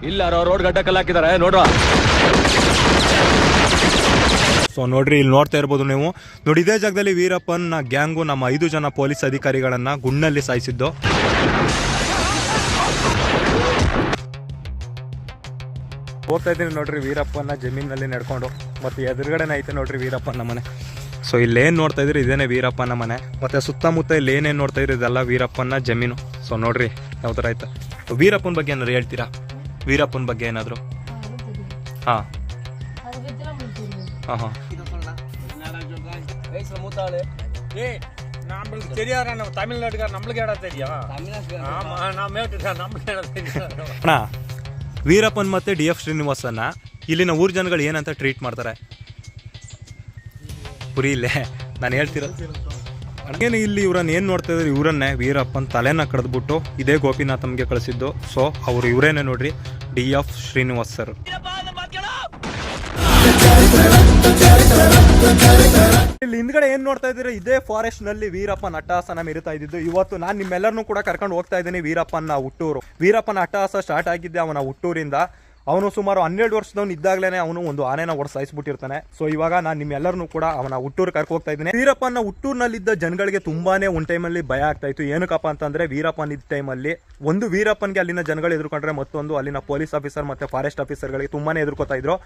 ಇಲ್ಲ ರೋಡ್ ಗಡ್ಡ ಕಲ್ಲಾಕಿದ್ದಾರೆ ನೋಡ್ರ. ಸೊ ನೋಡ್ರಿ, ಇಲ್ಲಿ ನೋಡ್ತಾ ಇರ್ಬೋದು ನೀವು. ನೋಡಿ, ಇದೇ ಜಾಗದಲ್ಲಿ ವೀರಪ್ಪನ ಗ್ಯಾಂಗು ನಮ್ಮ 5 ಜನ ಪೊಲೀಸ್ ಅಧಿಕಾರಿಗಳನ್ನ ಗುಂಡಿನಲ್ಲಿ ಸಾಯಿಸಿದ್ದು. ಹೋಗ್ತಾ ಇದ್ದೀನಿ ನೋಡ್ರಿ ವೀರಪ್ಪನ ಜಮೀನಲ್ಲಿ ನಡ್ಕೊಂಡು. ಮತ್ತೆ ಎದುರುಗಡೆನೇ ಐತೆ ನೋಡ್ರಿ ವೀರಪ್ಪನ ಮನೆ. ಸೊ ಇಲ್ಲೇನು ನೋಡ್ತಾ ಇದ್ರಿ ಇದೇನೆ ವೀರಪ್ಪನ ಮನೆ. ಮತ್ತೆ ಸುತ್ತಮುತ್ತ ಇಲ್ಲಿ ಏನೇನು ನೋಡ್ತಾ ಇದ್ರಿ ಇದೆಲ್ಲ ವೀರಪ್ಪನ ಜಮೀನು. ಸೊ ನೋಡ್ರಿ ಯಾವ ಥರ ಆಯ್ತು. ವೀರಪ್ಪನ ಬಗ್ಗೆ ಏನಾದ್ರು ಹೇಳ್ತೀರಾ? ವೀರಪ್ಪನ ಬಗ್ಗೆ ಏನಾದ್ರು? ಹಾಂ ಹಾಂ ಹಾಂ ಅಣ್ಣ, ವೀರಪ್ಪನ್ ಮತ್ತೆ DF ಶ್ರೀನಿವಾಸನ್ನ ಇಲ್ಲಿನ ಊರ್ ಜನಗಳು ಏನಂತ ಟ್ರೀಟ್ ಮಾಡ್ತಾರೆ? ಪುರಿಯಿಲ್ಲೇ ನಾನು ಹೇಳ್ತಿರೋದು ಏನು, ಇಲ್ಲಿ ಇವ್ರನ್ನ ಏನು ನೋಡ್ತಾ ಇದ್ರು, ಇವರನ್ನೇ ವೀರಪ್ಪನ್ ತಲೆನ ಕಡ್ದ್ಬಿಟ್ಟು ಇದೇ ಗೋಪಿನಾಥಮ್ಗೆ ಕಳಿಸಿದ್ದು. ಸೊ ಅವ್ರು ಇವರೇನೆ ನೋಡ್ರಿ, DF ಶ್ರೀನಿವಾಸ್ ಸರ್. ಇಲ್ಲಿ ಹಿಂದ್ಗಡೆ ಏನ್ ನೋಡ್ತಾ ಇದ್ದೀರಾ, ಇದೇ ಫಾರೆಸ್ಟ್ ನಲ್ಲಿ ವೀರಪ್ಪನ ಅಟ್ಟಹಾಸನ ಮೆರಿತಾ ಇದ್ದಿದ್ದು. ಇವತ್ತು ನಾನು ನಿಮ್ಮೆಲ್ಲರನ್ನೂ ಕೂಡ ಕರ್ಕೊಂಡು ಹೋಗ್ತಾ ಇದ್ದೀನಿ ವೀರಪ್ಪನ ಹುಟ್ಟೂರು. ವೀರಪ್ಪನ ಅಟ್ಟಹಾಸ ಸ್ಟಾರ್ಟ್ ಆಗಿದ್ದೆ ಅವನ ಹುಟ್ಟೂರಿಂದ. ಅವನು ಸುಮಾರು 12 ವರ್ಷದವನು ಇದ್ದಾಗಲೇ ಅವನು ಒಂದು ಆನೆನ ಸಾಯಿಸ್ಬಿಟ್ಟಿರ್ತಾನೆ. ಸೊ ಇವಾಗ ನಾನು ನಿಮ್ಮೆಲ್ಲರನ್ನೂ ಕೂಡ ಅವನ ಹುಟ್ಟೂರು ಕರ್ಕೊ ಹೋಗ್ತಾ ಇದ್ದೀನಿ. ವೀರಪ್ಪನ ಹುಟ್ಟೂರಿನಲ್ಲಿದ್ದ ಜನಗಳಿಗೆ ತುಂಬಾನೇ ಒಂದು ಟೈಮಲ್ಲಿ ಭಯ ಆಗ್ತಾ ಇತ್ತು. ಏನಕ್ಕಪ್ಪ ಅಂತಂದ್ರೆ, ವೀರಪ್ಪನ ಇದ್ದ ಟೈಮಲ್ಲಿ ಒಂದು ವೀರಪ್ಪನ್ಗೆ ಅಲ್ಲಿನ ಜನಗಳು ಎದುರ್ಕೊಂಡ್ರೆ ಮತ್ತೊಂದು ಅಲ್ಲಿನ ಪೊಲೀಸ್ ಆಫೀಸರ್ ಮತ್ತೆ ಫಾರೆಸ್ಟ್ ಆಫೀಸರ್ಗಳಿಗೆ ತುಂಬಾನೇ ಎದುರ್ಕೋತಾ ಇದ್ರು.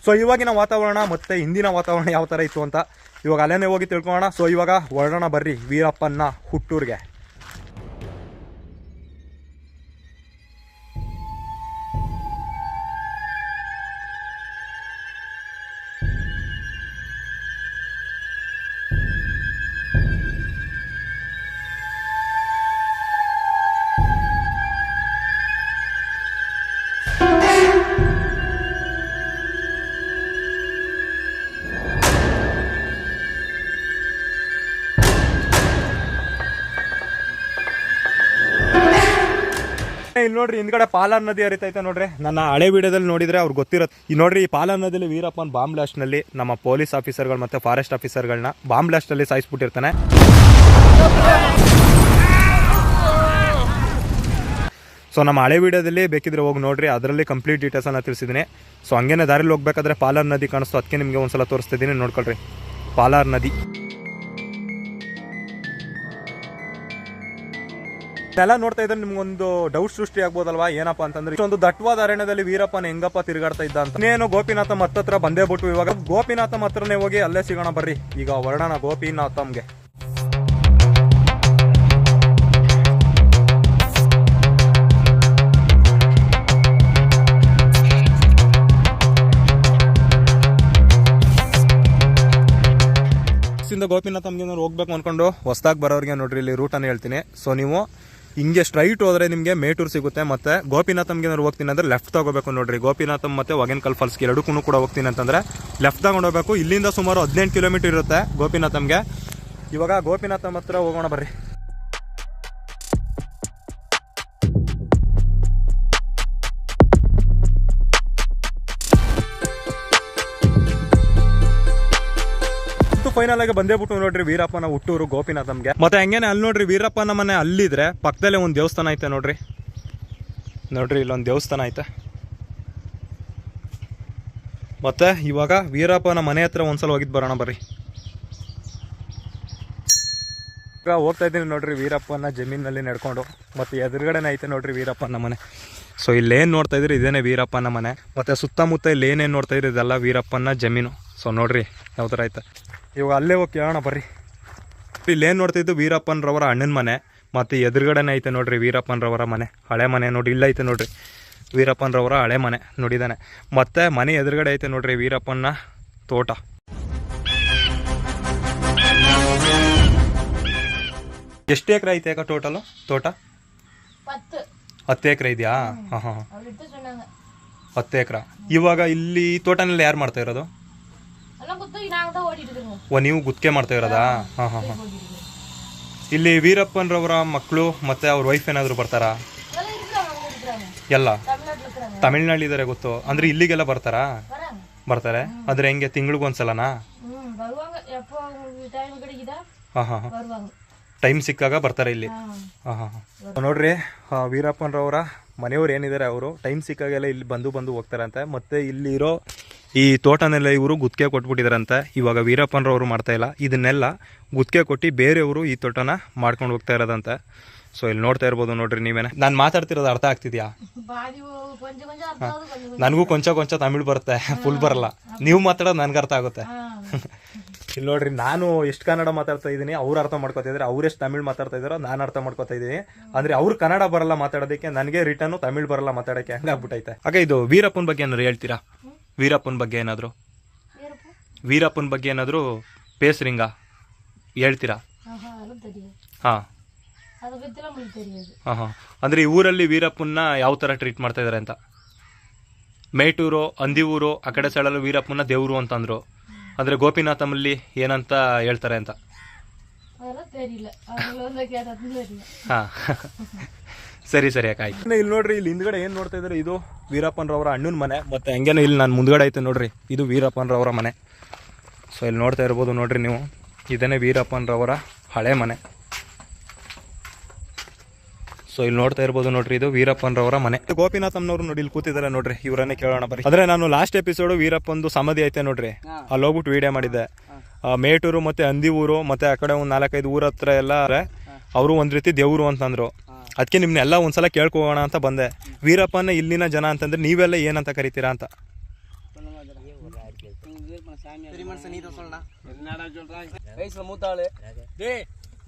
ಸೊ ಇವಾಗಿನ ವಾತಾವರಣ ಮತ್ತೆ ಹಿಂದಿನ ವಾತಾವರಣ ಯಾವ ತರ ಇತ್ತು ಅಂತ ಇವಾಗ ಅಲ್ಲೇನೆ ಹೋಗಿ ತಿಳ್ಕೊಳ್ಳೋಣ. ಸೊ ಇವಾಗ ಹೊರಡೋಣ ಬರ್ರಿ ವೀರಪ್ಪನ ಹುಟ್ಟೂರಿಗೆ. ಇಲ್ಲಿ ನೋಡ್ರಿ ಹಿಂದ್ಗಡೆ ಪಾಲಾರ್ ನದಿ ಹರಿತೈತೆ ನೋಡ್ರಿ. ನನ್ನ ಹಳೆ ವಿಡಿಯೋದಲ್ಲಿ ನೋಡಿದ್ರೆ ಅವ್ರಿಗೆ ಗೊತ್ತಿರುತ್ತೆ. ಈ ನೋಡ್ರಿ, ಈ ಪಾಲಾರ್ ನದಿಯಲ್ಲಿ ವೀರಪ್ಪನ್ ಬಾಂಬ್ ಬ್ಲಾಸ್ಟ್ ನಲ್ಲಿ ನಮ್ಮ ಪೊಲೀಸ್ ಆಫೀಸರ್ಗಳು ಮತ್ತೆ ಫಾರೆಸ್ಟ್ ಆಫೀಸರ್ಗಳನ್ನ ಬಾಂಬ್ ಬ್ಲಾಸ್ಟ್ ಅಲ್ಲಿ ಸಾಯಿಸ್ಬಿಟ್ಟಿರ್ತಾನೆ. ಸೊ ನಮ್ಮ ಹಳೆ ವಿಡಿಯೋದಲ್ಲಿ ಬೇಕಿದ್ರೆ ಹೋಗಿ ನೋಡ್ರಿ, ಅದರಲ್ಲಿ ಕಂಪ್ಲೀಟ್ ಡೀಟೇಲ್ಸ್ ಅನ್ನ ತಿಳಿಸಿದ್ದೀನಿ. ಸೊ ಹಂಗೇನೆ ದಾರಿಲಿ ಹೋಗ್ಬೇಕಾದ್ರೆ ಪಾಲಾರ್ ನದಿ ಕಾಣಿಸ್ತು, ಅದಕ್ಕೆ ನಿಮಗೆ ಒಂದ್ಸಲ ತೋರಿಸ್ತಿದ್ದೀನಿ, ನೋಡ್ಕೊಳ್ರಿ. ಪಾಲಾರ್ ನದಿ ಎಲ್ಲ ನೋಡ್ತಾ ಇದ್ರೆ ನಿಮ್ಗೊಂದು ಡೌಟ್ ಸೃಷ್ಟಿ ಆಗ್ಬೋದಲ್ವಾ, ಏನಪ್ಪಾ ಅಂತಂದ್ರೆ ಇಷ್ಟೊಂದು ದಟ್ಟವಾದ ಅರಣ್ಯದಲ್ಲಿ ವೀರಪ್ಪನ ಹೆಂಗಪ್ಪ ತಿರುಗಾಡ್ತಾ ಇದ್ದ ಅಂತ. ಇನ್ನೇನು ಗೋಪಿನಾಥಂ ಹತ್ತತ್ರ ಬಂದೇ ಬಿಟ್ಟು ಇವಾಗ ಗೋಪಿನಾಥಂ ಹತ್ರನೇ ಹೋಗಿ ಅಲ್ಲೇ ಸಿಗೋಣ ಬರ್ರಿ. ಈಗ ಹೊರಡೋಣ ಗೋಪಿನಾಥಂಗೆ. ಗೋಪಿನಾಥಂಗೆ ಹೋಗ್ಬೇಕು ಅನ್ಕೊಂಡು ಹೊಸದಾಗಿ ಬರೋರಿಗೆ ನೋಡ್ರಿ, ಇಲ್ಲಿ ರೂಟನ್ನು ಹೇಳ್ತೀನಿ. ಸೊ ನೀವು ಹಿಂಗೆ ಸ್ಟ್ರೈಟ್ ಹೋದ್ರೆ ನಿಮಗೆ ಮೇಟೂರು ಸಿಗುತ್ತೆ. ಮತ್ತೆ ಗೋಪಿನಾಥಂಗೆ ಹೋಗ್ತೀನಿ ಅಂದ್ರೆ ಲೆಫ್ಟ್ ತಗೋಬೇಕು ನೋಡ್ರಿ. ಗೋಪಿನಾಥಂ ಮತ್ತೆ ಹೊಗೇನಕಲ್ ಫಾಲ್ಸ್ಗೆ ಎರಡಕ್ಕೂ ಕೂಡ ಹೋಗ್ತೀನಿ ಅಂತಂದ್ರೆ ಲೆಫ್ಟ್ ತಗೊಂಡು ಹೋಗ್ಬೇಕು. ಇಲ್ಲಿಂದ ಸುಮಾರು 18 ಕಿಲೋಮೀಟರ್ ಇರುತ್ತೆ ಗೋಪಿನಾಥಂಗೆ. ಇವಾಗ ಗೋಪಿನಾಥಂ ಹತ್ರ ಹೋಗೋಣ ಬರ್ರಿ. ಫೈನಲ್ ಆಗಿ ಬಂದೇ ಬಿಟ್ಟು ನೋಡ್ರಿ ವೀರಪ್ಪನ ಹುಟ್ಟೂರು ಗೋಪಿನಾಥಂಗೆ. ಮತ್ತೆ ಹಂಗೇನೆ ಅಲ್ಲಿ ನೋಡ್ರಿ ವೀರಪ್ಪನ ಮನೆ ಅಲ್ಲಿದ್ರೆ ಪಕ್ಕದಲ್ಲೇ ಒಂದು ದೇವಸ್ಥಾನ ಐತೆ ನೋಡ್ರಿ. ನೋಡ್ರಿ ಇಲ್ಲೊಂದು ದೇವಸ್ಥಾನ ಐತೆ. ಮತ್ತೆ ಇವಾಗ ವೀರಪ್ಪನ ಮನೆ ಹತ್ರ ಒಂದ್ಸಲ ಹೋಗಿದ್ ಬರೋಣ ಬರ್ರಿ. ಈಗ ಹೋಗ್ತಾ ಇದ್ದೀನಿ ನೋಡ್ರಿ ವೀರಪ್ಪನ ಜಮೀನಲ್ಲಿ ನಡ್ಕೊಂಡು. ಮತ್ತೆ ಎದುರುಗಡೆನೇ ಐತೆ ನೋಡ್ರಿ ವೀರಪ್ಪನ ಮನೆ. ಸೊ ಇಲ್ಲೇನು ನೋಡ್ತಾ ಇದ್ರಿ ಇದೇನೆ ವೀರಪ್ಪನ ಮನೆ. ಮತ್ತೆ ಸುತ್ತಮುತ್ತ ಇಲ್ಲಿ ಏನೇನು ನೋಡ್ತಾ ಇದ್ರಿ ಇದೆಲ್ಲ ವೀರಪ್ಪನ ಜಮೀನು. ಸೊ ನೋಡ್ರಿ ಯಾವ ಥರ ಐತೆ. ಇವಾಗ ಅಲ್ಲೇ ಹೋಗಿ ಕೇಳೋಣ ಬರ್ರಿ. ಇಲ್ಲೇನು ನೋಡ್ತಿದ್ದು ವೀರಪ್ಪನರವರ ಅಣ್ಣನ ಮನೆ. ಮತ್ತು ಎದುರುಗಡೆನೇ ಐತೆ ನೋಡ್ರಿ ವೀರಪ್ಪನರವರ ಮನೆ, ಹಳೆ ಮನೆ ನೋಡಿ. ಇಲ್ಲ ಐತೆ ನೋಡ್ರಿ ವೀರಪ್ಪನರವರ ಹಳೆ ಮನೆ ನೋಡಿದ್ದಾನೆ. ಮತ್ತು ಮನೆ ಎದುರುಗಡೆ ಐತೆ ನೋಡ್ರಿ ವೀರಪ್ಪನ ತೋಟ. ಎಷ್ಟು ಎಕರೆ ಐತೆ ಅಕ್ಕ ಟೋಟಲು ತೋಟ? 10 ಎಕರೆ ಇದೆಯಾ? ಹಾಂ ಹಾಂ 10 ಎಕರೆ. ಇವಾಗ ಇಲ್ಲಿ ತೋಟನಲ್ಲಿ ಯಾರು ಮಾಡ್ತಾ ಇರೋದು? ನೀವು ಗುತ್ತಿಗೆ ಮಾಡ್ತಾ ಇರೋದಾ? ಹಾಂ ಹಾಂ ಹಾಂ. ಇಲ್ಲಿ ವೀರಪ್ಪನರವರ ಮಕ್ಕಳು ಮತ್ತೆ ಅವ್ರ ವೈಫ್ ಏನಾದ್ರು ಬರ್ತಾರಾ? ಎಲ್ಲ ತಮಿಳ್ನಾಡಿದ್ದಾರೆ ಗೊತ್ತು. ಅಂದ್ರೆ ಇಲ್ಲಿಗೆಲ್ಲ ಬರ್ತಾರಾ? ಬರ್ತಾರೆ. ಆದ್ರೆ ಹೆಂಗೆ ತಿಂಗಳಿಗೊಂದ್ಸಲನಾ? ಹಾಂ ಹಾಂ ಹಾಂ. ಟೈಮ್ ಸಿಕ್ಕಾಗ ಬರ್ತಾರೆ ಇಲ್ಲಿ. ಹಾಂ ಹಾಂ ಹಾಂ. ನೋಡ್ರಿ ವೀರಪ್ಪನರವರ ಮನೆಯವ್ರು ಏನಿದ್ದಾರೆ ಅವರು ಟೈಮ್ ಸಿಕ್ಕಾಗೆಲ್ಲ ಇಲ್ಲಿ ಬಂದು ಹೋಗ್ತಾರಂತೆ. ಮತ್ತು ಇಲ್ಲಿರೋ ಈ ತೋಟನೆಲ್ಲ ಇವರು ಗುತ್ತಿಗೆ ಕೊಟ್ಬಿಟ್ಟಿದಾರಂತೆ. ಇವಾಗ ವೀರಪ್ಪನರವರು ಮಾಡ್ತಾ ಇಲ್ಲ, ಇದನ್ನೆಲ್ಲ ಗುತ್ತಿಗೆ ಕೊಟ್ಟು ಬೇರೆಯವರು ಈ ತೋಟನ ಮಾಡ್ಕೊಂಡು ಹೋಗ್ತಾ ಇರೋದಂತೆ. ಸೊ ಇಲ್ಲಿ ನೋಡ್ತಾ ಇರ್ಬೋದು ನೋಡ್ರಿ ನೀವೇನೆ. ನಾನು ಮಾತಾಡ್ತಿರೋದು ಅರ್ಥ ಆಗ್ತಿದ್ಯಾ? ನನಗೂ ಕೊಂಚ ತಮಿಳ್ ಬರುತ್ತೆ, ಫುಲ್ ಬರಲ್ಲ. ನೀವು ಮಾತಾಡೋದು ನನ್ಗೆ ಅರ್ಥ ಆಗುತ್ತೆ. ಇಲ್ಲಿ ನೋಡ್ರಿ, ನಾನು ಎಷ್ಟು ಕನ್ನಡ ಮಾತಾಡ್ತಾ ಇದ್ದೀನಿ, ಅವ್ರು ಅರ್ಥ ಮಾಡ್ಕೊತಾ ಇದ್ದಾರೆ. ಅವ್ರೆಷ್ಟು ತಮಿಳ್ ಮಾತಾಡ್ತಾ ಇದ್ದಾರೋ ನಾನು ಅರ್ಥ ಮಾಡ್ಕೊತಾ ಇದ್ದೀನಿ. ಅಂದ್ರೆ ಅವ್ರು ಕನ್ನಡ ಬರಲ್ಲ ಮಾತಾಡೋದಕ್ಕೆ, ನನಗೆ ರಿಟರ್ನ್ ತಮಿಳ್ ಬರಲ್ಲ ಮಾತಾಡೋಕ್ಕೆ, ಹಂಗಾಗ್ಬಿಟ್ಟೈತೆ. ಹಾಗೆ ಇದು ವೀರಪ್ಪನ ಬಗ್ಗೆ ಏನಾದ್ರು ಹೇಳ್ತೀರಾ? ವೀರಪ್ಪನ ಬಗ್ಗೆ ಏನಾದ್ರು ಪೇಸ್ರಿಂಗ ಹೇಳ್ತೀರಾ? ಹಾಂ ಹಾಂ. ಅಂದ್ರೆ ಈ ಊರಲ್ಲಿ ವೀರಪ್ಪನ ಯಾವ ಥರ ಟ್ರೀಟ್ ಮಾಡ್ತಾ ಇದ್ದಾರೆ ಅಂತ? ಮೇಟೂರು, ಅಂದಿಯೂರು ಆ ಕಡೆ ಸೈಡಲ್ಲೂ ವೀರಪ್ಪನ ದೇವರು ಅಂತಂದ್ರು. ಅಂದ್ರೆ ಗೋಪಿನಾಥಮಲ್ಲಿ ಏನಂತ ಹೇಳ್ತಾರೆ ಅಂತ? ಹಾಂ ಸರಿ ಯಾಕಾಯ್ತು. ಇಲ್ಲಿ ನೋಡ್ರಿ, ಇಲ್ಲಿ ಹಿಂದ್ಗಡೆ ಏನ್ ನೋಡ್ತಾ ಇದ್ದಾರೆ, ಇದು ವೀರಪ್ಪನರವರ ಅಣ್ಣನ ಮನೆ. ಮತ್ತೆ ಹಂಗೇನೆ ಇಲ್ಲಿ ನಾನು ಮುಂದ್ಗಡೆ ಐತೆ ನೋಡ್ರಿ, ಇದು ವೀರಪ್ಪನರವರ ಮನೆ. ಸೊ ಇಲ್ಲಿ ನೋಡ್ತಾ ಇರ್ಬೋದು ನೋಡ್ರಿ ನೀವು, ಇದನ್ನೇ ವೀರಪ್ಪನರವರ ಹಳೆ ಮನೆ. ಸೊ ಇಲ್ಲಿ ನೋಡ್ತಾ ಇರ್ಬೋದು ನೋಡ್ರಿ, ಇದು ವೀರಪ್ಪನರವರ ಮನೆ. ಗೋಪಿನಾಥಮ್ನವ್ರು ನೋಡಿ ಇಲ್ಲಿ ಕೂತಿದ್ದಾರೆ ನೋಡ್ರಿ, ಇವರನ್ನೇ ಕೇಳೋಣ ಬರ್ರಿ. ಅಂದ್ರೆ ನಾನು ಲಾಸ್ಟ್ ಎಪಿಸೋಡ್ ವೀರಪ್ಪಂದು ಸಮಾಧಿ ಐತೆ ನೋಡ್ರಿ, ಅಲ್ಲಿ ಹೋಗ್ಬಿಟ್ಟು ವಿಡಿಯೋ ಮಾಡಿದ್ದೆ. ಮೇಟೂರು ಮತ್ತೆ ಅಂದಿಯೂರು ಮತ್ತೆ ಆ ಕಡೆ ಒಂದು 4-5 ಊರ ಹತ್ರ ಎಲ್ಲ ಅವರು ಒಂದ್ ರೀತಿ ದೇವ್ರು ಅಂತಂದ್ರು. ಅದಕ್ಕೆ ನಿಮ್ನೆಲ್ಲ ಒಂದ್ಸಲ ಕೇಳ್ಕೋಣ ಅಂತ ಬಂದೆ. ವೀರಪ್ಪನ ಇಲ್ಲಿನ ಜನ ಅಂತಂದ್ರೆ ನೀವೆಲ್ಲ ಏನಂತ ಕರಿತೀರಾ ಅಂತ?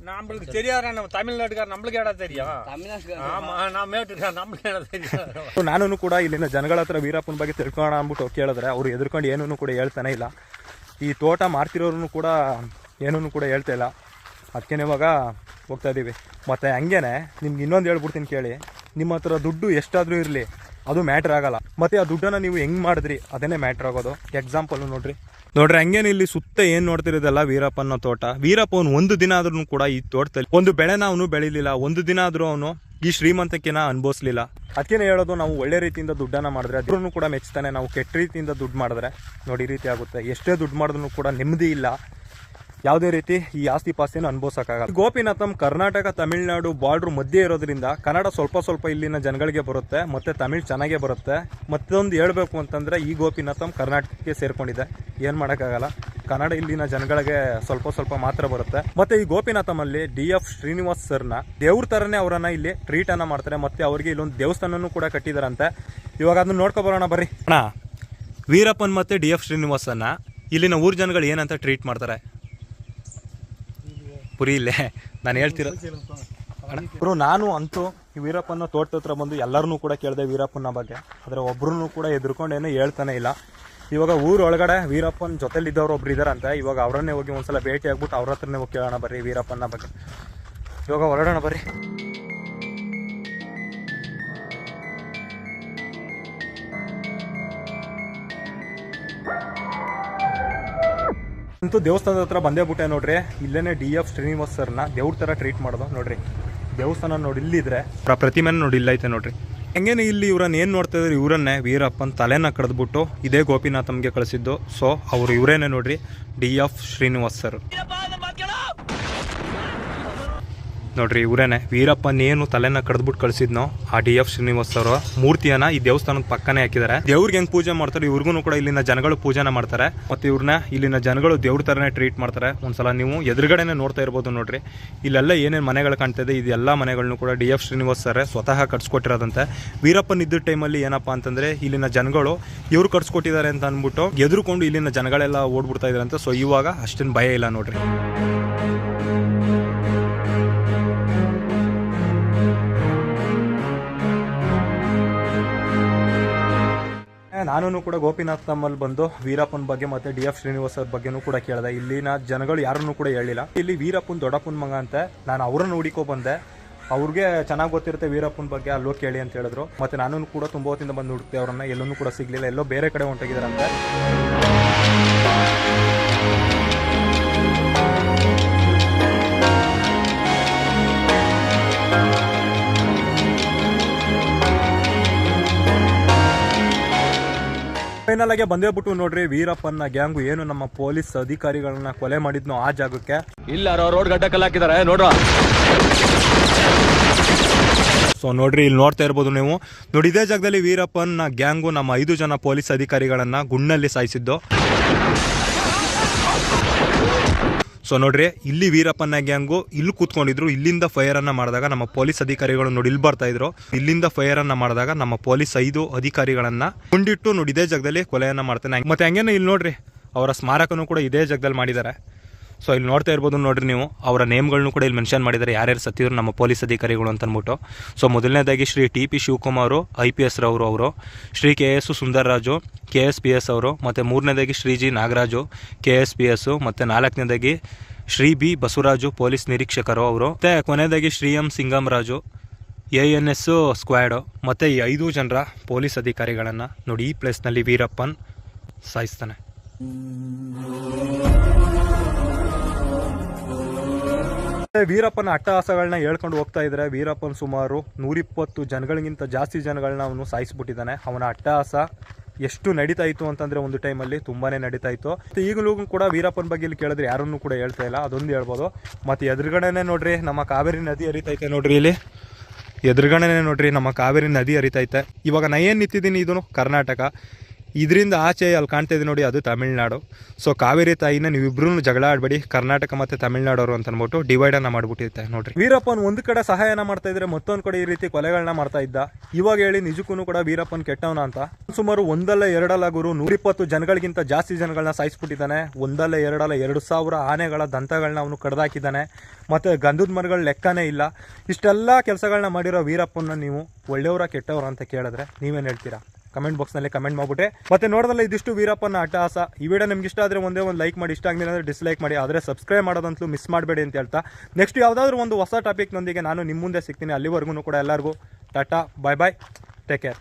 நம்மளுக்கு தெரியாதா, நம்ம தமிழ்நாட்டுக்கார நம்மளுக்கு ஏடா தெரியும். ஆமா, நான் மேட்டுக்கார நம்மளுக்கு ஏடா தெரியும். ನಾನು ಕೂಡ ಇಲ್ಲಿನ ಜನಗಳ ಹತ್ರ ವೀರಪ್ಪನ ಬಗ್ಗೆ ತಿಳ್ಕೊಳ್ಳೋಣ ಅಂದ್ಬಿಟ್ಟು ಕೇಳಿದ್ರೆ ಅವ್ರು ಎದುರ್ಕೊಂಡು ಏನೂ ಕೂಡ ಹೇಳ್ತಾನೆ ಇಲ್ಲ. ಈ ತೋಟ ಮಾಡ್ತಿರೋರು ಕೂಡ ಏನೂ ಕೂಡ ಹೇಳ್ತಾ ಇಲ್ಲ. ಅದಕ್ಕೆ ಇವಾಗ ಹೋಗ್ತಾ ಇದ್ದೀವಿ. ಮತ್ತು ಹಂಗೇನೆ ನಿಮ್ಗೆ ಇನ್ನೊಂದು ಹೇಳ್ಬಿಡ್ತೀನಿ ಕೇಳಿ, ನಿಮ್ಮ ಹತ್ರ ದುಡ್ಡು ಎಷ್ಟಾದರೂ ಇರಲಿ, ಅದು ಮ್ಯಾಟ್ರ್ ಆಗಲ್ಲ. ಮತ್ತು ಆ ದುಡ್ಡನ್ನು ನೀವು ಹೆಂಗೆ ಮಾಡಿದ್ರಿ ಅದನ್ನೇ ಮ್ಯಾಟ್ರ್ ಆಗೋದು. ಎಕ್ಸಾಂಪಲ್ ನೋಡ್ರಿ ಹಂಗೇನೆ ಇಲ್ಲಿ ಸುತ್ತ ಏನು ನೋಡ್ತಿರೋದಲ್ಲ ವೀರಪ್ಪನ ತೋಟ. ವೀರಪ್ಪನ ಒಂದು ದಿನ ಆದ್ರೂ ಕೂಡ ಈ ತೋಟದಲ್ಲಿ ಒಂದು ಬೆಳೆನ ಅವನು ಬೆಳಿಲಿಲ್ಲ, ಒಂದು ದಿನ ಆದ್ರೂ ಅವನು ಈ ಶ್ರೀಮಂತಿಕೆನ ಅನುಭವಿಸ್ಲಿಲ್ಲ. ಅದಕ್ಕೇನೆ ಹೇಳೋದು, ನಾವು ಒಳ್ಳೆ ರೀತಿಯಿಂದ ದುಡ್ಡನ್ನು ಮಾಡಿದ್ರೆ ಅದ್ರೂ ಕೂಡ ಮೆಚ್ತಾನೆ. ನಾವು ಕೆಟ್ಟ ರೀತಿಯಿಂದ ದುಡ್ಡು ಮಾಡಿದ್ರೆ ನೋಡಿ ಈ ರೀತಿ ಆಗುತ್ತೆ. ಎಷ್ಟೇ ದುಡ್ಡು ಮಾಡಿದ್ರು ಕೂಡ ನೆಮ್ಮದಿ ಇಲ್ಲ, ಯಾವುದೇ ರೀತಿ ಈ ಆಸ್ತಿ ಪಾಸ್ತಿನ ಅನುಭವಿಸೋಕ್ಕಾಗಲ್ಲ. ಗೋಪಿನಾಥಂ ಕರ್ನಾಟಕ ತಮಿಳುನಾಡು ಬಾರ್ಡ್ರ್ ಮಧ್ಯೆ ಇರೋದ್ರಿಂದ ಕನ್ನಡ ಸ್ವಲ್ಪ ಇಲ್ಲಿನ ಜನಗಳಿಗೆ ಬರುತ್ತೆ, ಮತ್ತೆ ತಮಿಳ್ ಚೆನ್ನಾಗೇ ಬರುತ್ತೆ. ಮತ್ತೊಂದು ಹೇಳ್ಬೇಕು ಅಂತಂದ್ರೆ ಈ ಗೋಪಿನಾಥಂ ಕರ್ನಾಟಕಕ್ಕೆ ಸೇರ್ಕೊಂಡಿದೆ, ಏನು ಮಾಡೋಕ್ಕಾಗಲ್ಲ. ಕನ್ನಡ ಇಲ್ಲಿನ ಜನಗಳಿಗೆ ಸ್ವಲ್ಪ ಮಾತ್ರ ಬರುತ್ತೆ. ಮತ್ತೆ ಈ ಗೋಪಿನಾಥಂ ಅಲ್ಲಿ DF ಶ್ರೀನಿವಾಸ್ ಸರ್ನ ದೇವ್ರ ತರನೇ ಅವರನ್ನ ಇಲ್ಲಿ ಟ್ರೀಟ್ ಅನ್ನ ಮಾಡ್ತಾರೆ. ಮತ್ತೆ ಅವ್ರಿಗೆ ಇಲ್ಲೊಂದು ದೇವಸ್ಥಾನನೂ ಕೂಡ ಕಟ್ಟಿದಾರಂತೆ. ಇವಾಗ ಅದನ್ನ ನೋಡ್ಕೊಬರೋಣ ಬರ್ರಿ. ಅಣ್ಣ, ವೀರಪ್ಪನ್ ಮತ್ತೆ DF ಶ್ರೀನಿವಾಸನ್ನ ಇಲ್ಲಿನ ಊರ್ ಜನಗಳು ಏನಂತ ಟ್ರೀಟ್ ಮಾಡ್ತಾರೆ? ಪುರಿ ಇಲ್ಲೇ ನಾನು ಹೇಳ್ತಿರೋ ನಾನು ಅಂತೂ ಈ ವೀರಪ್ಪನ ತೋಟದ ಹತ್ರ ಬಂದು ಎಲ್ಲರನ್ನೂ ಕೂಡ ಕೇಳಿದೆ ವೀರಪ್ಪನ ಬಗ್ಗೆ. ಆದರೆ ಒಬ್ರು ಕೂಡ ಎದುರ್ಕೊಂಡೇನೋ ಹೇಳ್ತಾನೆ ಇಲ್ಲ. ಇವಾಗ ಊರೊಳಗಡೆ ವೀರಪ್ಪನ ಜೊತೆಲಿದ್ದವ್ರು ಒಬ್ರು ಇದಾರಂತೆ. ಇವಾಗ ಅವರನ್ನೇ ಹೋಗಿ ಒಂದ್ಸಲ ಭೇಟಿ ಆಗ್ಬಿಟ್ಟು ಅವ್ರ ಹತ್ರನೇ ಹೋಗಿ ಕೇಳೋಣ ಬರ್ರಿ ವೀರಪ್ಪನ ಬಗ್ಗೆ. ಇವಾಗ ಹೊರಡೋಣ ಬರ್ರಿ. ಅಂತೂ ದೇವಸ್ಥಾನದ ಹತ್ರ ಬಂದೇ ಬಿಟ್ಟೆ ನೋಡ್ರಿ. ಇಲ್ಲೇನೆ DF ಶ್ರೀನಿವಾಸ್ ಸರ್ನ ದೇವ್ರ ತರ ಟ್ರೀಟ್ ಮಾಡೋದು ನೋಡ್ರಿ. ದೇವಸ್ಥಾನ ನೋಡಿ ಇಲ್ಲಿದ್ರೆ ಪ್ರತಿಮೆನ ನೋಡಿ ಇಲ್ಲೈತೆ ನೋಡ್ರಿ. ಹಂಗೇನೆ ಇಲ್ಲಿ ಇವ್ರನ್ನ ಏನ್ ನೋಡ್ತಾ ಇದ್ರು, ಇವರನ್ನೇ ವೀರಪ್ಪನ್ ತಲೆನ ಕಡ್ದ್ಬಿಟ್ಟು ಇದೇ ಗೋಪಿನಾಥಂಗೆ ಕಳಿಸಿದ್ದು. ಸೊ ಅವ್ರು ಇವರೇನೆ ನೋಡ್ರಿ, DF ಶ್ರೀನಿವಾಸ್ ಸರ್ ನೋಡ್ರಿ. ಇವರೇನೆ ವೀರಪ್ಪನ್ ಏನು ತಲೆನ ಕಡ್ದ್ಬಿಟ್ಟು ಕಳಿಸಿದ್ನೋ ಆ DF ಶ್ರೀನಿವಾಸ್ ಅವರ ಮೂರ್ತಿಯನ್ನ ಈ ದೇವಸ್ಥಾನದ ಪಕ್ಕನೇ ಹಾಕಿದ್ದಾರೆ. ದೇವ್ರಿಗೆ ಹೆಂಗ್ ಪೂಜೆ ಮಾಡ್ತಾರೆ ಇವ್ರಿಗೂ ಕೂಡ ಇಲ್ಲಿನ ಜನಗಳು ಪೂಜೆನ ಮಾಡ್ತಾರೆ. ಮತ್ತೆ ಇವ್ರನ್ನ ಇಲ್ಲಿನ ಜನಗಳು ದೇವ್ರ ತರನೇ ಟ್ರೀಟ್ ಮಾಡ್ತಾರೆ. ಒಂದ್ಸಲ ನೀವು ಎದುರುಗಡೆನೆ ನೋಡ್ತಾ ಇರ್ಬೋದು ನೋಡ್ರಿ. ಇಲ್ಲೆಲ್ಲ ಏನೇನು ಮನೆಗಳು ಕಾಣ್ತಾ ಇದೆ, ಇದೆಲ್ಲ ಮನೆಗಳನ್ನು ಕೂಡ DF ಶ್ರೀನಿವಾಸ್ ಸರ್ ಸ್ವತಃ ಕಟ್ಸ್ಕೊಟ್ಟಿರೋದಂತೆ. ವೀರಪ್ಪನ್ ಇದ್ದ ಟೈಮಲ್ಲಿ ಏನಪ್ಪಾ ಅಂತಂದ್ರೆ ಇಲ್ಲಿನ ಜನಗಳು ಇವ್ರು ಕಟ್ಸ್ಕೊಟ್ಟಿದ್ದಾರೆ ಅಂತ ಅಂದ್ಬಿಟ್ಟು ಎದುರುಕೊಂಡು ಇಲ್ಲಿನ ಜನಗಳೆಲ್ಲ ಓಡ್ಬಿಡ್ತಾ ಇದಾರಂತೆ. ಸೊ ಇವಾಗ ಅಷ್ಟೇನು ಭಯ ಇಲ್ಲ ನೋಡ್ರಿ. ನಾನು ಕೂಡ ಗೋಪಿನಾಥಮಲ್ಲಿ ಬಂದು ವೀರಪ್ಪನ ಬಗ್ಗೆ ಮತ್ತೆ DF ಶ್ರೀನಿವಾಸ್ ಅವ್ರ ಬಗ್ಗೆನೂ ಕೂಡ ಕೇಳಿದೆ. ಇಲ್ಲಿನ ಜನಗಳು ಯಾರನ್ನೂ ಕೂಡ ಹೇಳಿಲ್ಲ. ಇಲ್ಲಿ ವೀರಪ್ಪನ ದೊಡ್ಡಪ್ಪನ ಮಗ ಅಂತ ನಾನು ಅವ್ರನ್ನ ಹುಡುಕೋ ಬಂದೆ. ಅವ್ರಿಗೆ ಚೆನ್ನಾಗಿ ಗೊತ್ತಿರುತ್ತೆ ವೀರಪ್ಪನ ಬಗ್ಗೆ, ಅಲ್ಲೋ ಕೇಳಿ ಅಂತ ಹೇಳಿದ್ರು. ಮತ್ತೆ ನಾನು ಕೂಡ ತುಂಬ ಹೊತ್ತಿಂದ ಬಂದು ಹುಡುಕ್ತೆ ಅವ್ರನ್ನ, ಎಲ್ಲೂ ಕೂಡ ಸಿಗ್ಲಿಲ್ಲ, ಎಲ್ಲೋ ಬೇರೆ ಕಡೆ ಹೊಂಟೋಗಿದಾರಂತೆ. ಫೈನಲ್ ಆಗಿ ಬಂದೇ ಬಿಟ್ಟು ನೋಡ್ರಿ ವೀರಪ್ಪನ ಗ್ಯಾಂಗು ಏನು ನಮ್ಮ ಪೊಲೀಸ್ ಅಧಿಕಾರಿಗಳನ್ನ ಕೊಲೆ ಮಾಡಿದ್ನೋ ಆ ಜಾಗಕ್ಕೆ. ಇಲ್ಲ ರೋಡ್ ಗಡ್ಡ ಕಲ್ಲಾಕಿದ್ದಾರೆ ನೋಡ್ರ. ಸೊ ನೋಡ್ರಿ, ಇಲ್ಲಿ ನೋಡ್ತಾ ಇರ್ಬೋದು ನೀವು. ನೋಡಿ, ಇದೇ ಜಾಗದಲ್ಲಿ ವೀರಪ್ಪನ ಗ್ಯಾಂಗು ನಮ್ಮ 5 ಜನ ಪೊಲೀಸ್ ಅಧಿಕಾರಿಗಳನ್ನು ಗುಂಡಿನಲ್ಲಿ ಸಾಯಿಸಿದ್ದು. ಸೊ ನೋಡ್ರಿ, ಇಲ್ಲಿ ವೀರಪ್ಪನ ಗ್ಯಾಂಗು ಇಲ್ಲಿ ಕೂತ್ಕೊಂಡಿದ್ರು. ಇಲ್ಲಿಂದ ಫೈರನ್ನು ಮಾಡಿದಾಗ ನಮ್ಮ ಪೊಲೀಸ್ ಅಧಿಕಾರಿಗಳು ನೋಡಿ ಇಲ್ಲಿ ಬರ್ತಾ ಇದ್ರು. ಇಲ್ಲಿಂದ ಫೈರನ್ನು ಮಾಡಿದಾಗ ನಮ್ಮ ಪೊಲೀಸ್ 5 ಅಧಿಕಾರಿಗಳನ್ನು ಗುಂಡಿಟ್ಟು ನೋಡಿ ಇದೇ ಜಾಗದಲ್ಲಿ ಕೊಲೆಯನ್ನು ಮಾಡ್ತಾನೆ. ಮತ್ತೆ ಹಂಗೇನೆ ಇಲ್ಲಿ ನೋಡ್ರಿ, ಅವರ ಸ್ಮಾರಕನೂ ಕೂಡ ಇದೇ ಜಾಗದಲ್ಲಿ ಮಾಡಿದ್ದಾರೆ. ಸೊ ಇಲ್ಲಿ ನೋಡ್ತಾ ಇರ್ಬೋದು ನೋಡ್ರಿ ನೀವು, ಅವರ ನೇಮ್ಗಳನ್ನು ಕೂಡ ಇಲ್ಲಿ ಮೆನ್ಷನ್ ಮಾಡಿದ್ದಾರೆ, ಯಾರ್ಯಾರು ಸತ್ತಿದ್ರು ನಮ್ಮ ಪೊಲೀಸ್ ಅಧಿಕಾರಿಗಳು ಅಂತ ಅಂದ್ಬಿಟ್ಟು. ಸೊ ಮೊದಲನೇದಾಗಿ ಶ್ರೀ TP ಶಿವಕುಮಾರ್ IPS ರವರು, ಅವರು ಶ್ರೀ KS ಸುಂದರರಾಜು KSPS ಅವರು, ಮತ್ತು ಮೂರನೇದಾಗಿ ಶ್ರೀ G ನಾಗರಾಜು KSPS, ಮತ್ತು ನಾಲ್ಕನೇದಾಗಿ ಶ್ರೀ B ಬಸವರಾಜು ಪೊಲೀಸ್ ನಿರೀಕ್ಷಕರು ಅವರು, ಮತ್ತು ಕೊನೆಯದಾಗಿ ಶ್ರೀ M ಸಿಂಗಮರಾಜು ANS ಸ್ಕ್ವಾಡು. ಮತ್ತು ಈ 5 ಜನರ ಪೊಲೀಸ್ ಅಧಿಕಾರಿಗಳನ್ನು ನೋಡಿ ಈ ಪ್ಲೇಸ್ನಲ್ಲಿ ವೀರಪ್ಪನ್ ಸಾಯಿಸ್ತಾನೆ. ವೀರಪ್ಪನ ಅಟ್ಟಹಾಸಗಳನ್ನ ಹೇಳ್ಕೊಂಡು ಹೋಗ್ತಾ ಇದ್ರೆ, ವೀರಪ್ಪನ್ ಸುಮಾರು 120 ಜನಗಳಿಗಿಂತ ಜಾಸ್ತಿ ಜನಗಳನ್ನ ಅವನು ಸಾಯಿಸ್ಬಿಟ್ಟಿದ್ದಾನೆ. ಅವನ ಅಟ್ಟಹಾಸ ಎಷ್ಟು ನಡೀತಾ ಇತ್ತು ಅಂತಂದ್ರೆ ಒಂದು ಟೈಮಲ್ಲಿ ತುಂಬಾನೇ ನಡೀತಾ ಇತ್ತು. ಈಗಲೂ ಕೂಡ ವೀರಪ್ಪನ ಬಗ್ಗೆ ಇಲ್ಲಿ ಕೇಳಿದ್ರೆ ಯಾರನ್ನು ಕೂಡ ಹೇಳ್ತಾ ಇಲ್ಲ, ಅದೊಂದು ಹೇಳ್ಬೋದು. ಮತ್ತೆ ಎದುರುಗಡೆನೆ ನೋಡ್ರಿ ನಮ್ಮ ಕಾವೇರಿ ನದಿ ಹರಿತೈತೆ ನೋಡ್ರಿ, ಇಲ್ಲಿ ಎದುರುಗಡೆನೆ ನೋಡ್ರಿ ನಮ್ಮ ಕಾವೇರಿ ನದಿ ಹರಿತೈತೆ. ಇವಾಗ ನಾ ಏನು ನಿಂತಿದ್ದೀನಿ ಇದು ಕರ್ನಾಟಕ, ಇದರಿಂದ ಆಚೆ ಅಲ್ಲಿ ಕಾಣ್ತಾ ಇದೆ ನೋಡಿ ಅದು ತಮಿಳ್ನಾಡು. ಸೊ ಕಾವೇರಿ ತಾಯಿನ ನೀವಿಬ್ರು ಜಗಳ ಆಡಬೇಡಿ, ಕರ್ನಾಟಕ ಮತ್ತು ತಮಿಳ್ನಾಡವರು ಅಂತ ಅಂದ್ಬಿಟ್ಟು ಡಿವೈಡನ್ನು ಮಾಡಿಬಿಟ್ಟಿರುತ್ತೆ ನೋಡ್ರಿ. ವೀರಪ್ಪನ್ ಒಂದು ಕಡೆ ಸಹಾಯನ ಮಾಡ್ತಾ ಇದ್ರೆ ಮತ್ತೊಂದು ಕಡೆ ಈ ರೀತಿ ಕೊಲೆಗಳನ್ನ ಮಾಡ್ತಾ ಇದ್ದ. ಇವಾಗ ಹೇಳಿ ನಿಜಕ್ಕೂ ಕೂಡ ವೀರಪ್ಪನ್ ಕೆಟ್ಟವನ ಅಂತ. ಸುಮಾರು ಒಂದಲ್ಲ ಎರಡಲ್ಲ ಗುರು 120 ಜನಗಳಿಗಿಂತ ಜಾಸ್ತಿ ಜನಗಳನ್ನ ಸಾಯಿಸ್ಬಿಟ್ಟಿದ್ದಾನೆ. ಒಂದಲ್ಲ ಎರಡಲ್ಲ 2000 ಆನೆಗಳ ದಂತಗಳನ್ನ ಅವನು ಕಡ್ದಾಕಿದ್ದಾನೆ. ಮತ್ತು ಗಂಧದ ಮರಗಳ ಲೆಕ್ಕನೇ ಇಲ್ಲ. ಇಷ್ಟೆಲ್ಲ ಕೆಲಸಗಳನ್ನ ಮಾಡಿರೋ ವೀರಪ್ಪನ ನೀವು ಒಳ್ಳೆಯವರ ಕೆಟ್ಟವರ ಅಂತ ಕೇಳಿದ್ರೆ ನೀವೇನು ಹೇಳ್ತೀರಾ? ಕಮೆಂಟ್ ಬಾಕ್ಸ್ನಲ್ಲಿ ಕಮೆಂಟ್ ಮಾಡಿಬಿಟ್ರೆ. ಮತ್ತೆ ನೋಡೋದಲ್ಲ ಇದಿಷ್ಟು ವೀರಪ್ಪನ ಅಟ್ಟಹಾಸ. ಈ ವಿಡಿಯೋ ನಿಮ್ಗೆ ಇಷ್ಟ ಆದರೆ ಒಂದೇ ಒಂದು ಲೈಕ್ ಮಾಡಿ, ಇಷ್ಟ ಆಗಲಿಲ್ಲ ಅಂದರೆ ಡಿಸ್ಲೈಕ್ ಮಾಡಿ, ಆದರೆ ಸಬ್ಸ್ಕ್ರೈಬ್ ಮಾಡೋದಂತೂ ಮಿಸ್ ಮಾಡಬೇಡಿ ಅಂತ ಹೇಳ್ತಾ ನೆಕ್ಸ್ಟ್ ಯಾವುದಾದ್ರೂ ಒಂದು ಹೊಸ ಟಾಪಿಕ್ನೊಂದಿಗೆ ನಾನು ನಿಮ್ಮ ಮುಂದೆ ಸಿಗ್ತೀನಿ. ಅಲ್ಲಿವರೆಗೂ ಕೂಡ ಎಲ್ಲರಿಗೂ ಟಾಟಾ, ಬಾಯ್ ಬಾಯ್, ಟೇಕ್ ಕೇರ್.